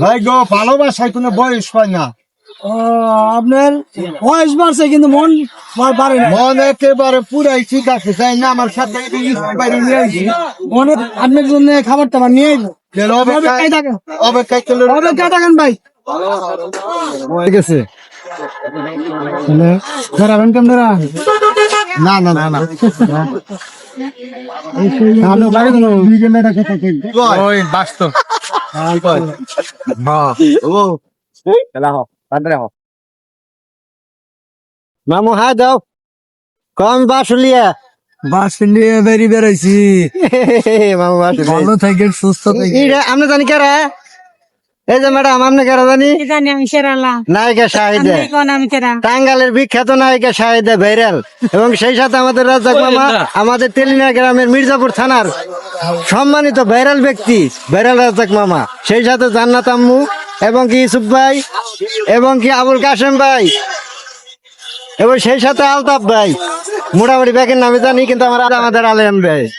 ভাই গো ভালোবাসায় কোনো বয়স হয় না। ও, আপনার বয়স বাড়ছে কিন্তু মন বাড়ে না। মন একেবারে পুরাই ঠিক আছে, তাই না? আমার সাথে বাইরে নিয়ে আইছি। মনে আপনার জন্য খাবার টাবার নিয়ে আইবো। গেল অপেক্ষায় থাকেন, অপেক্ষায় চলে অপেক্ষায় থাকেন ভাই। ঠিক আছে। ধরাবেন ক্যামেরা? না না না না আপনি বাড়ি দিল বিকেলটা খেতে ওই বাস্তব মামু হাই দাও কম বাসুলিয়া বাস নিয়ে বেরিয়ে বেড়াইছি। মামু বাসুলিয়া ভালো থাকেন, সুস্থ থাকেন। আপনি জানি কারা? এই যে ম্যাডাম আপনি কারা জানি? জানি আমি সেরালা নায়িকা শাহিদা, কোন আমি সেরা টাঙ্গালের বিখ্যাত নায়িকা শাহিদা ভাইরাল, এবং সেই সাথে আমাদের রাজ্জাক মামা, আমাদের তেলিনা গ্রামের মির্জাপুর থানার সম্মানিত ভাইরাল ব্যক্তি ভাইরাল রাজ্জাক মামা, সেই সাথে জান্নাত আম্মু এবং কি ইউসুফ ভাই এবং কি আবুল কাশেম ভাই এবং সেই সাথে আলতাফ ভাই। মোটামুটি ব্যাগের নামে জানি, কিন্তু আমাদের আলেম ভাই।